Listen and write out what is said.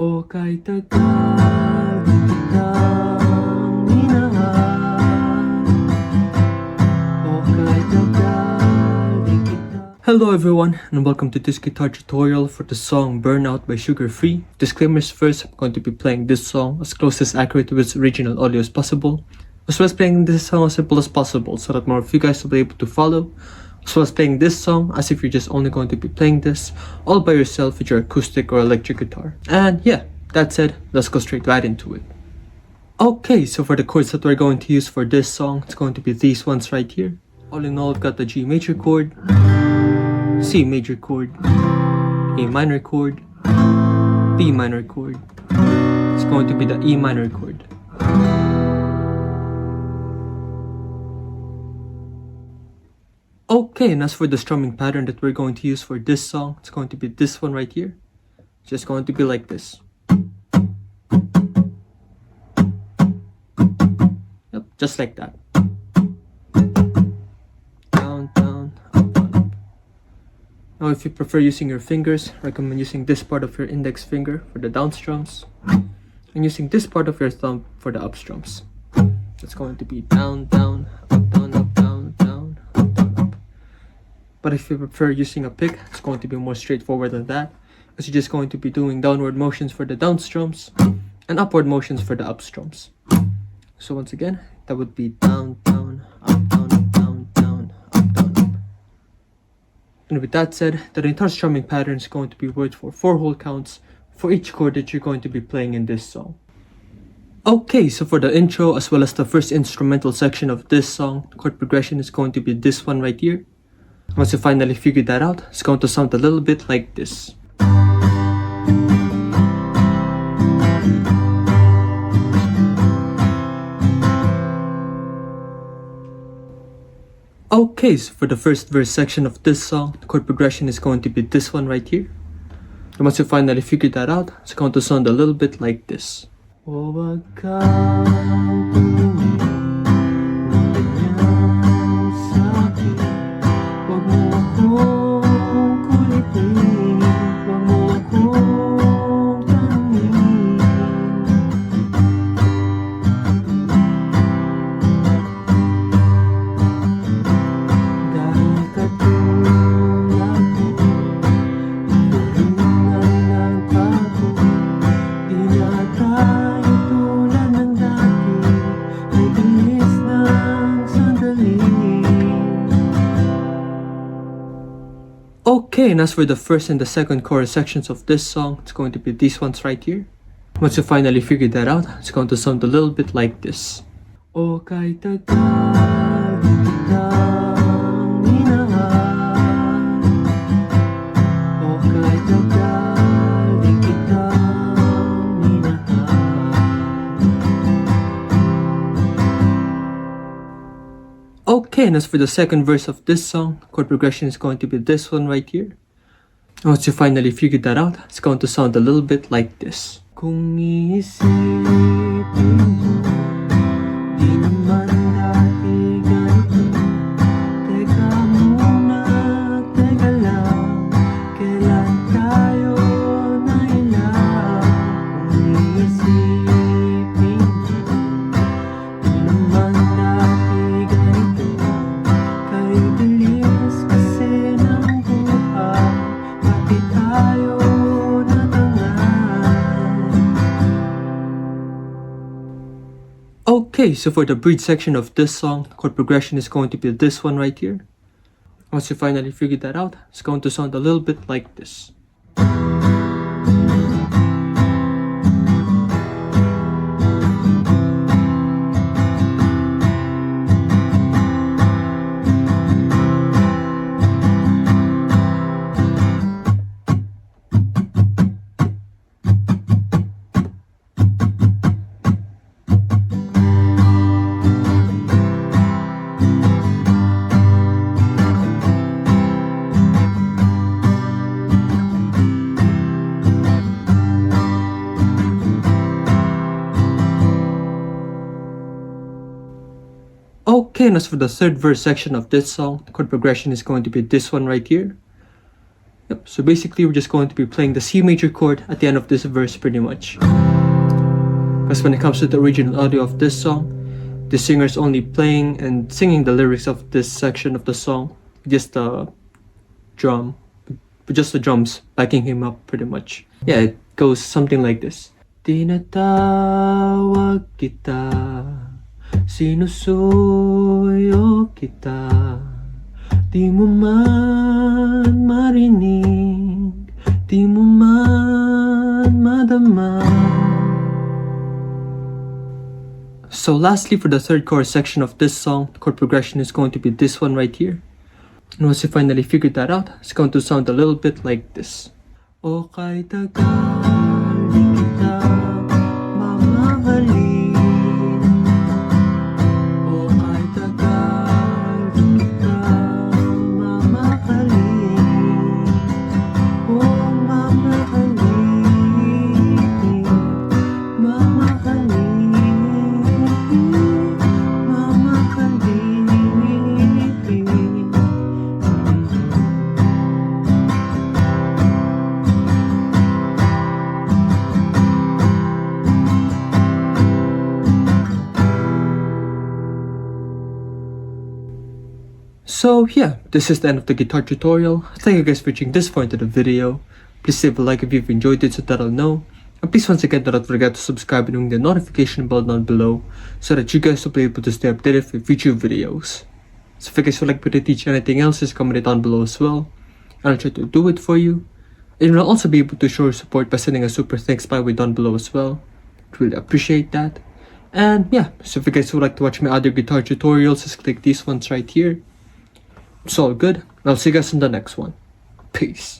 O kay tagal, kitang minahal. O kay tagal, kitang... Hello everyone, and welcome to this guitar tutorial for the song Burnout by Sugarfree. Disclaimers first, I'm going to be playing this song as close as accurate to its original audio as possible, as well as playing this song as simple as possible so that more of you guys will be able to follow, as well as playing this song as if you're just only going to be playing this all by yourself with your acoustic or electric guitar. And yeah, that said, let's go straight right into it. Okay, so for the chords that we're going to use for this song, it's going to be these ones right here. All in all, I've got the G major chord, C major chord, A minor chord, B minor chord. It's going to be the E minor chord. Okay, and as for the strumming pattern that we're going to use for this song, it's going to be this one right here. It's just going to be like this. Yep, just like that. Down, down, up, down, up. Now if you prefer using your fingers, I recommend using this part of your index finger for the down strums, and using this part of your thumb for the up strums. It's going to be down, down, up, down, up, down, down, up, down, up. But if you prefer using a pick, it's going to be more straightforward than that, because you're just going to be doing downward motions for the down strums and upward motions for the up strums. So once again, that would be down, down, up, down, up, down, down, up, down, up. And with that said, the entire strumming pattern is going to be worked for 4 whole counts for each chord that you're going to be playing in this song. Okay, so for the intro as well as the first instrumental section of this song, the chord progression is going to be this one right here. Once you finally figure that out, it's going to sound a little bit like this. Okay, so for the first verse section of this song, the chord progression is going to be this one right here. And once you finally figure that out, it's going to sound a little bit like this. O wag kang tumingin ng ganyan sa akin. Wag mo akong kulitin, wag mo akong tanungin. Dahil katulad ko, ikaw rin ang nagbago. Di na tayo tulad ng dati, may bilis ng sandali. Okay, and as for the first and the second chorus sections of this song, it's going to be these ones right here. Once you finally figure that out, it's going to sound a little bit like this. O kay tagal, kitang minahal. O kay tagal, kitang minahal. Okay, and as for the second verse of this song, chord progression is going to be this one right here. Once you finally figure that out, it's going to sound a little bit like this. Kung iisipin mo, di naman dati ganito. Teka muna, teka lang, kailan tayo nailang. Kung iisipin mo, di naman dati ganito. Kay bilis kasi ng buhay, pati tayo natangan. Okay, so for the bridge section of this song, the chord progression is going to be this one right here. Once you finally figure that out, it's going to sound a little bit like this. Okay, and as for the third verse section of this song, the chord progression is going to be this one right here. Yep, so basically we're just going to be playing the C major chord at the end of this verse pretty much. Because when it comes to the original audio of this song, the singer is only playing and singing the lyrics of this section of the song, just the drum, but just the drums backing him up pretty much. Yeah, it goes something like this. Tinatawag kita, sinusuyo kita, di mo man marinig, di mo man madama. So lastly, for the third chorus section of this song, the chord progression is going to be this one right here. And once you finally figured that out, it's going to sound a little bit like this. O kay tagal, di kita mamahalin. O kay tagal, di kita mamahalin. O mamahalin, mamahalin. So yeah, this is the end of the guitar tutorial. Thank you guys for watching this far into the video. Please leave a like if you've enjoyed it so that I'll know. And please once again do not forget to subscribe and ring the notification bell down below so that you guys will be able to stay updated for future videos. So if you guys would like me to teach anything else, just comment it down below as well. And I'll try to do it for you. And you'll also be able to show your support by sending a super thanks by way down below as well. I'd really appreciate that. And yeah, so if you guys would like to watch my other guitar tutorials, just click these ones right here. It's all good. I'll see you guys in the next one. Peace.